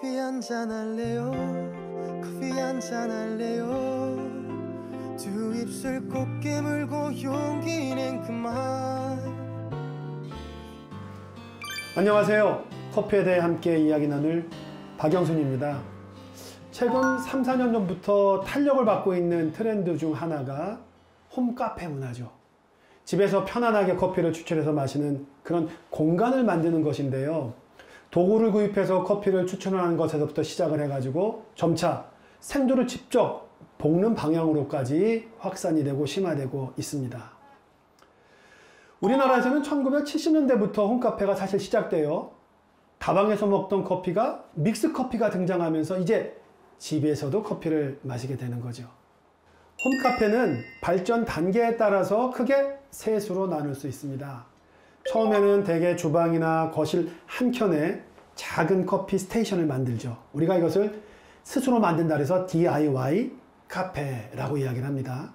커피 한잔 할래요? 커피 한잔 할래요? 두 입술 꼭 깨물고 용기 낸 그만. 안녕하세요. 커피에 대해 함께 이야기 나눌 박영순입니다. 최근 3, 4년 전부터 탄력을 받고 있는 트렌드 중 하나가 홈카페 문화죠. 집에서 편안하게 커피를 추출해서 마시는 그런 공간을 만드는 것인데요. 도구를 구입해서 커피를 추출하는 것에서부터 시작을 해가지고 점차 생두를 직접 볶는 방향으로까지 확산이 되고 심화되고 있습니다. 우리나라에서는 1970년대부터 홈카페가 사실 시작되어 다방에서 먹던 커피가 믹스커피가 등장하면서 이제 집에서도 커피를 마시게 되는 거죠. 홈카페는 발전 단계에 따라서 크게 세 수로 나눌 수 있습니다. 처음에는 대개 주방이나 거실 한켠에 작은 커피 스테이션을 만들죠. 우리가 이것을 스스로 만든다 해서 DIY 카페라고 이야기를 합니다.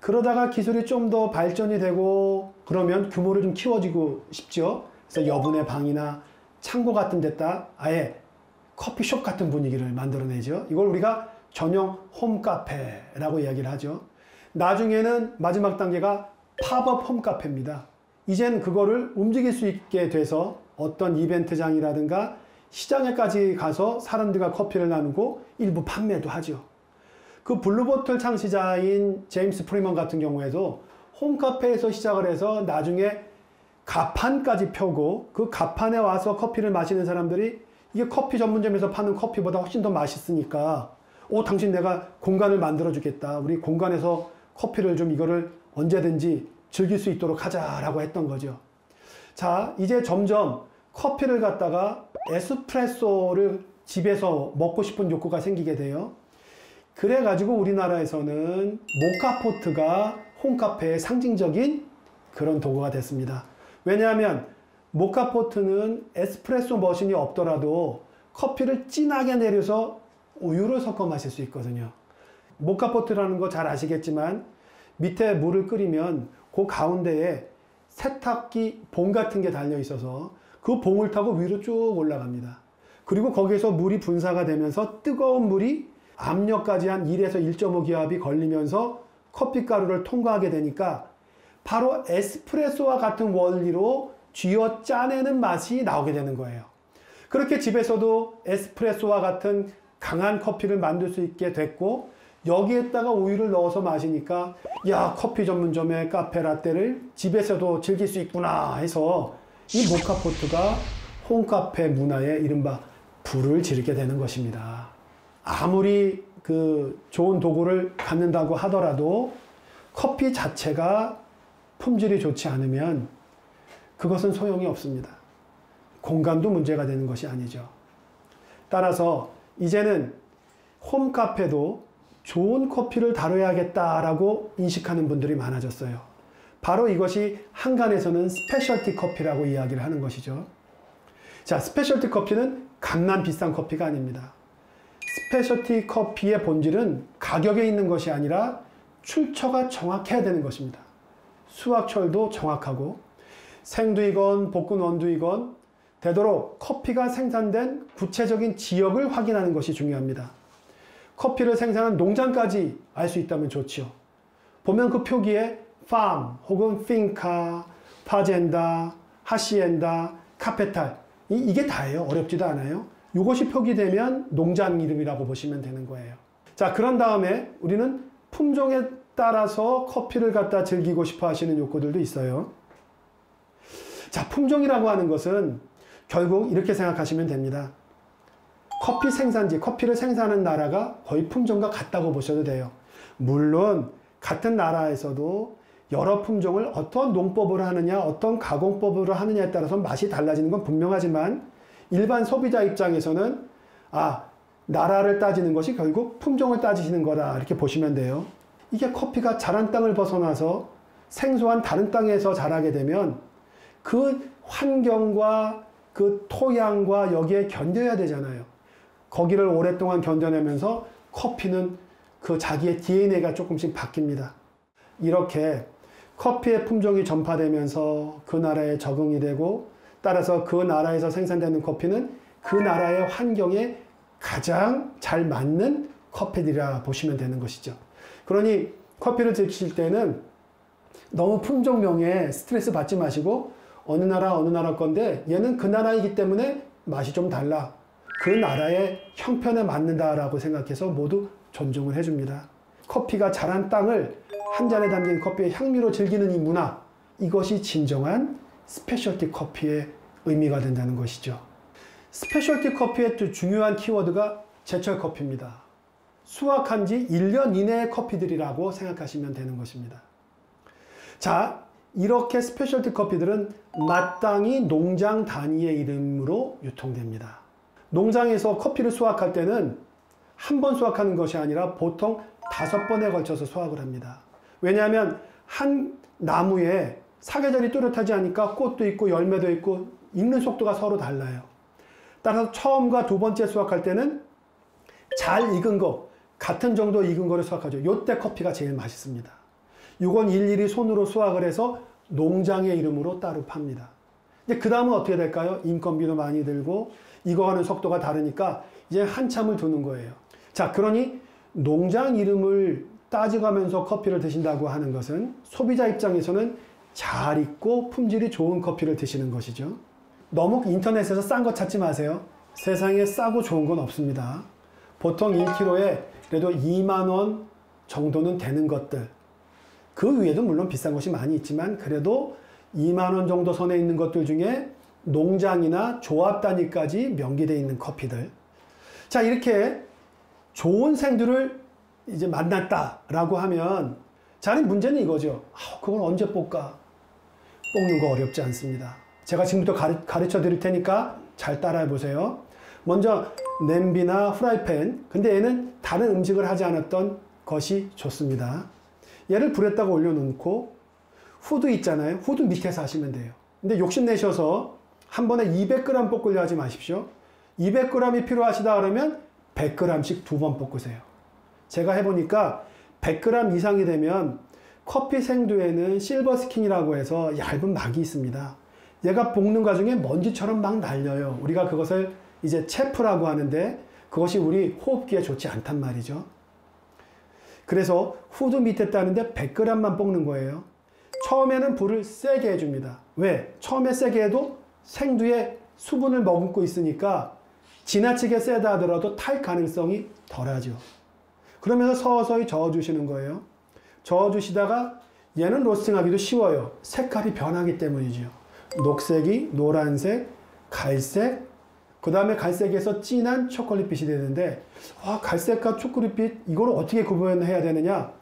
그러다가 기술이 좀 더 발전이 되고 그러면 규모를 좀 키워지고 싶죠. 그래서 여분의 방이나 창고 같은 데다 아예 커피숍 같은 분위기를 만들어내죠. 이걸 우리가 전용 홈카페라고 이야기를 하죠. 나중에는 마지막 단계가 팝업 홈카페입니다. 이젠 그거를 움직일 수 있게 돼서 어떤 이벤트장이라든가 시장에까지 가서 사람들과 커피를 나누고 일부 판매도 하죠. 그 블루보틀 창시자인 제임스 프리먼 같은 경우에도 홈카페에서 시작을 해서 나중에 가판까지 펴고 그 가판에 와서 커피를 마시는 사람들이 이게 커피 전문점에서 파는 커피보다 훨씬 더 맛있으니까 당신 내가 공간을 만들어 주겠다. 우리 공간에서 커피를 좀 이거를 언제든지 즐길 수 있도록 하자라고 했던 거죠. 자, 이제 점점 커피를 갖다가 에스프레소를 집에서 먹고 싶은 욕구가 생기게 돼요. 그래가지고 우리나라에서는 모카포트가 홈카페의 상징적인 그런 도구가 됐습니다. 왜냐하면 모카포트는 에스프레소 머신이 없더라도 커피를 진하게 내려서 우유를 섞어 마실 수 있거든요. 모카포트라는 거 잘 아시겠지만 밑에 물을 끓이면 그 가운데에 세탁기 봉 같은 게 달려 있어서 그 봉을 타고 위로 쭉 올라갑니다. 그리고 거기에서 물이 분사가 되면서 뜨거운 물이 압력까지 한 1에서 1.5 기압이 걸리면서 커피가루를 통과하게 되니까 바로 에스프레소와 같은 원리로 쥐어 짜내는 맛이 나오게 되는 거예요. 그렇게 집에서도 에스프레소와 같은 강한 커피를 만들 수 있게 됐고 여기에다가 우유를 넣어서 마시니까 야, 커피 전문점의 카페 라떼를 집에서도 즐길 수 있구나 해서 이 모카포트가 홈카페 문화에 이른바 불을 지르게 되는 것입니다. 아무리 그 좋은 도구를 갖는다고 하더라도 커피 자체가 품질이 좋지 않으면 그것은 소용이 없습니다. 공간도 문제가 되는 것이 아니죠. 따라서 이제는 홈카페도 좋은 커피를 다뤄야겠다라고 인식하는 분들이 많아졌어요. 바로 이것이 한간에서는 스페셜티 커피라고 이야기를 하는 것이죠. 자, 스페셜티 커피는 값만 비싼 커피가 아닙니다. 스페셜티 커피의 본질은 가격에 있는 것이 아니라 출처가 정확해야 되는 것입니다. 수확철도 정확하고 생두이건 볶은 원두이건 되도록 커피가 생산된 구체적인 지역을 확인하는 것이 중요합니다. 커피를 생산한 농장까지 알 수 있다면 좋지요. 보면 그 표기에 farm 혹은 finca, fazenda, hacienda, capital 이게 다예요. 어렵지도 않아요. 이것이 표기되면 농장 이름이라고 보시면 되는 거예요. 자, 그런 다음에 우리는 품종에 따라서 커피를 갖다 즐기고 싶어 하시는 욕구들도 있어요. 자, 품종이라고 하는 것은 결국 이렇게 생각하시면 됩니다. 커피 생산지, 커피를 생산하는 나라가 거의 품종과 같다고 보셔도 돼요. 물론 같은 나라에서도 여러 품종을 어떤 농법으로 하느냐, 어떤 가공법으로 하느냐에 따라서 맛이 달라지는 건 분명하지만 일반 소비자 입장에서는 나라를 따지는 것이 결국 품종을 따지시는 거다 이렇게 보시면 돼요. 이게 커피가 자란 땅을 벗어나서 생소한 다른 땅에서 자라게 되면 그 환경과 그 토양과 여기에 견뎌야 되잖아요. 거기를 오랫동안 견뎌내면서 커피는 그 자기의 DNA가 조금씩 바뀝니다. 이렇게 커피의 품종이 전파되면서 그 나라에 적응이 되고 따라서 그 나라에서 생산되는 커피는 그 나라의 환경에 가장 잘 맞는 커피들이라 보시면 되는 것이죠. 그러니 커피를 드실 때는 너무 품종명에 스트레스 받지 마시고 어느 나라 건데 얘는 그 나라이기 때문에 맛이 좀 달라. 그 나라의 형편에 맞는다라고 생각해서 모두 존중을 해줍니다. 커피가 자란 땅을 한 잔에 담긴 커피의 향미로 즐기는 이 문화, 이것이 진정한 스페셜티 커피의 의미가 된다는 것이죠. 스페셜티 커피의 또 중요한 키워드가 제철 커피입니다. 수확한 지 1년 이내의 커피들이라고 생각하시면 되는 것입니다. 자, 이렇게 스페셜티 커피들은 마땅히 농장 단위의 이름으로 유통됩니다. 농장에서 커피를 수확할 때는 한 번 수확하는 것이 아니라 보통 5번에 걸쳐서 수확을 합니다. 왜냐하면 한 나무에 사계절이 뚜렷하지 않으니까 꽃도 있고 열매도 있고 익는 속도가 서로 달라요. 따라서 처음과 두 번째 수확할 때는 잘 익은 거, 같은 정도 익은 거를 수확하죠. 요때 커피가 제일 맛있습니다. 이건 일일이 손으로 수확을 해서 농장의 이름으로 따로 팝니다. 이제 그 다음은 어떻게 될까요? 인건비도 많이 들고 익어가는 속도가 다르니까 이제 한참을 두는 거예요. 자, 그러니 농장 이름을 따져가면서 커피를 드신다고 하는 것은 소비자 입장에서는 잘 익고 품질이 좋은 커피를 드시는 것이죠. 너무 인터넷에서 싼 거 찾지 마세요. 세상에 싸고 좋은 건 없습니다. 보통 1kg에 그래도 2만 원 정도는 되는 것들, 그 위에도 물론 비싼 것이 많이 있지만 그래도 2만 원 정도 선에 있는 것들 중에 농장이나 조합 단위까지 명기되어 있는 커피들. 자, 이렇게 좋은 생두를 이제 만났다라고 하면, 자, 문제는 이거죠. 그건 언제 볶아? 볶는 거 어렵지 않습니다. 제가 지금부터 가르쳐 드릴 테니까 잘 따라해 보세요. 먼저 냄비나 프라이팬, 근데 얘는 다른 음식을 하지 않았던 것이 좋습니다. 얘를 불에다가 올려놓고 후드 있잖아요. 후드 밑에서 하시면 돼요. 근데 욕심내셔서 한 번에 200g 볶으려 하지 마십시오. 200g이 필요하시다 그러면 100g씩 2번 볶으세요. 제가 해보니까 100g 이상이 되면 커피 생두에는 실버 스킨이라고 해서 얇은 막이 있습니다. 얘가 볶는 과정에 먼지처럼 막 날려요. 우리가 그것을 이제 체프라고 하는데 그것이 우리 호흡기에 좋지 않단 말이죠. 그래서 후드 밑에 따는데 100g만 볶는 거예요. 처음에는 불을 세게 해줍니다. 왜? 처음에 세게 해도 생두에 수분을 머금고 있으니까 지나치게 세다 하더라도 탈 가능성이 덜하죠. 그러면서 서서히 저어주시는 거예요. 저어주시다가 얘는 로스팅하기도 쉬워요. 색깔이 변하기 때문이죠. 녹색이 노란색, 갈색, 그 다음에 갈색에서 진한 초콜릿빛이 되는데, 갈색과 초콜릿빛 이걸 어떻게 구분해야 되느냐?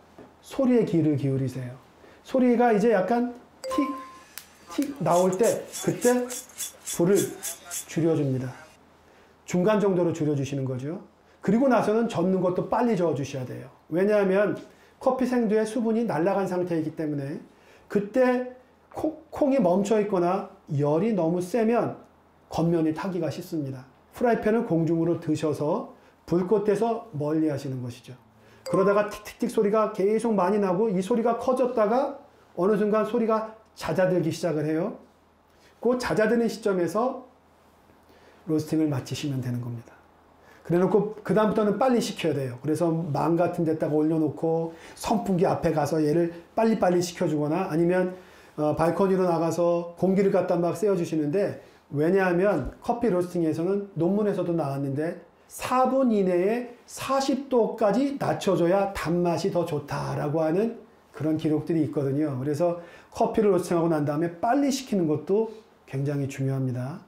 소리에 귀를 기울이세요. 소리가 이제 약간 틱 나올 때 그때 불을 줄여줍니다. 중간 정도로 줄여주시는 거죠. 그리고 나서는 젓는 것도 빨리 저어주셔야 돼요. 왜냐하면 커피 생두에 수분이 날아간 상태이기 때문에 그때 콩이 멈춰 있거나 열이 너무 세면 겉면이 타기가 쉽습니다. 프라이팬을 공중으로 드셔서 불꽃에서 멀리 하시는 것이죠. 그러다가 틱틱틱 소리가 계속 많이 나고 이 소리가 커졌다가 어느 순간 소리가 잦아들기 시작을 해요. 그 잦아드는 시점에서 로스팅을 마치시면 되는 겁니다. 그래놓고 그 다음부터는 빨리 식혀야 돼요. 그래서 망 같은 데다가 올려놓고 선풍기 앞에 가서 얘를 빨리빨리 식혀주거나 아니면 발코니로 나가서 공기를 갖다 막 쐬어주시는데, 왜냐하면 커피 로스팅에서는 논문에서도 나왔는데 4분 이내에 40도까지 낮춰줘야 단맛이 더 좋다라고 하는 그런 기록들이 있거든요. 그래서 커피를 로스팅하고 난 다음에 빨리 식히는 것도 굉장히 중요합니다.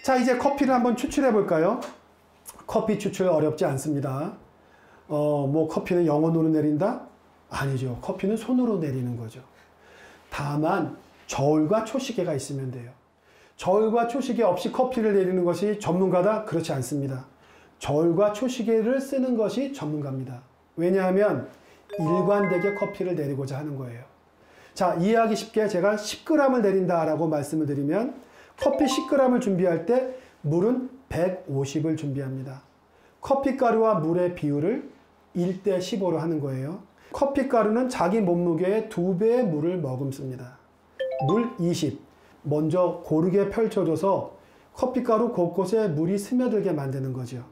자, 이제 커피를 한번 추출해 볼까요? 커피 추출 어렵지 않습니다. 뭐 커피는 영원으로 내린다? 아니죠. 커피는 손으로 내리는 거죠. 다만 저울과 초시계가 있으면 돼요. 저울과 초시계 없이 커피를 내리는 것이 전문가다? 그렇지 않습니다. 저울과 초시계를 쓰는 것이 전문가입니다. 왜냐하면 일관되게 커피를 내리고자 하는 거예요. 자, 이해하기 쉽게 제가 10g을 내린다라고 말씀을 드리면 커피 10g을 준비할 때 물은 150을 준비합니다. 커피가루와 물의 비율을 1대 15로 하는 거예요. 커피가루는 자기 몸무게의 2배의 물을 머금습니다. 물 20. 먼저 고르게 펼쳐줘서 커피가루 곳곳에 물이 스며들게 만드는 거죠.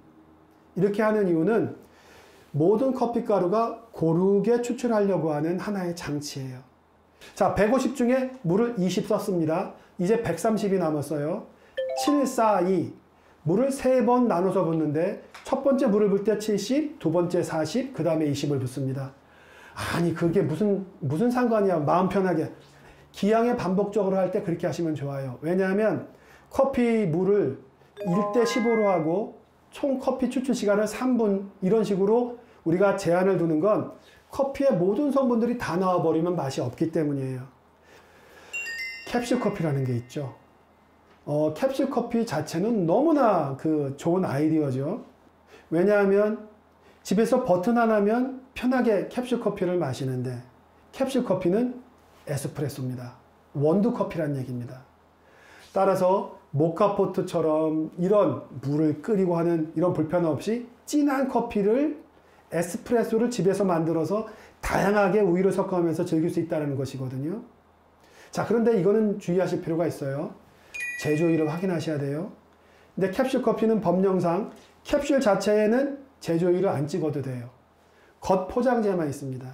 이렇게 하는 이유는 모든 커피 가루가 고르게 추출하려고 하는 하나의 장치예요. 자, 150 중에 물을 20 썼습니다. 이제 130이 남았어요. 7, 4, 2. 물을 3번 나눠서 붓는데 첫 번째 물을 붓을 때 70, 두 번째 40, 그 다음에 20을 붓습니다. 아니 그게 무슨 상관이야. 마음 편하게. 기왕에 반복적으로 할 때 그렇게 하시면 좋아요. 왜냐하면 커피 물을 1대 15로 하고 총 커피 추출 시간을 3분 이런 식으로 우리가 제한을 두는 건 커피의 모든 성분들이 다 나와버리면 맛이 없기 때문이에요. 캡슐 커피라는 게 있죠. 캡슐 커피 자체는 너무나 좋은 아이디어죠. 왜냐하면 집에서 버튼 하나면 편하게 캡슐 커피를 마시는데 캡슐 커피는 에스프레소입니다. 원두 커피란 얘기입니다. 따라서 모카포트처럼 이런 물을 끓이고 하는 이런 불편 없이 진한 커피를 에스프레소를 집에서 만들어서 다양하게 우유를 섞어가면서 즐길 수 있다는 것이거든요. 자, 그런데 이거는 주의하실 필요가 있어요. 제조일을 확인하셔야 돼요. 근데 캡슐 커피는 법령상 캡슐 자체에는 제조일을 안 찍어도 돼요. 겉 포장재만 있습니다.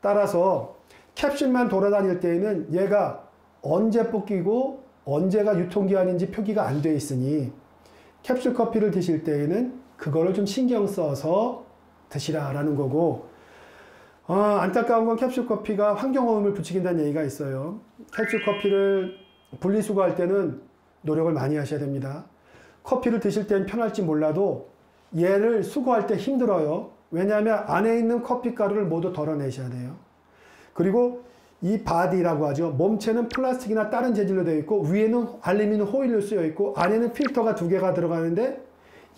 따라서 캡슐만 돌아다닐 때에는 얘가 언제 뽑히고 언제가 유통기한인지 표기가 안 돼 있으니 캡슐 커피를 드실 때에는 그거를 좀 신경 써서 드시라라는 거고, 안타까운 건 캡슐 커피가 환경오염을 부추긴다는 얘기가 있어요. 캡슐 커피를 분리수거할 때는 노력을 많이 하셔야 됩니다. 커피를 드실 때는 편할지 몰라도 얘를 수거할 때 힘들어요. 왜냐하면 안에 있는 커피 가루를 모두 덜어내셔야 돼요. 그리고 이 바디라고 하죠. 몸체는 플라스틱이나 다른 재질로 되어 있고 위에는 알루미늄 호일로 쓰여 있고 안에는 필터가 2개가 들어가는데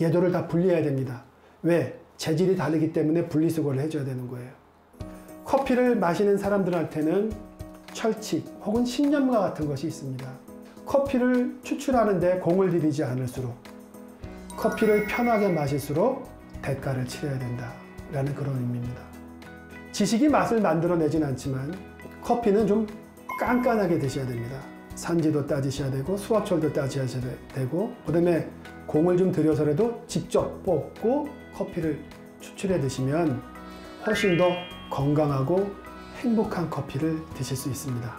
얘들을 다 분리해야 됩니다. 왜? 재질이 다르기 때문에 분리수거를 해줘야 되는 거예요. 커피를 마시는 사람들한테는 철칙 혹은 신념과 같은 것이 있습니다. 커피를 추출하는데 공을 들이지 않을수록 커피를 편하게 마실수록 대가를 치러야 된다라는 그런 의미입니다. 지식이 맛을 만들어내진 않지만 커피는 좀 깐깐하게 드셔야 됩니다. 산지도 따지셔야 되고 수확철도 따지셔야 되고 그다음에 공을 좀 들여서라도 직접 뽑고 커피를 추출해 드시면 훨씬 더 건강하고 행복한 커피를 드실 수 있습니다.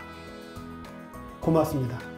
고맙습니다.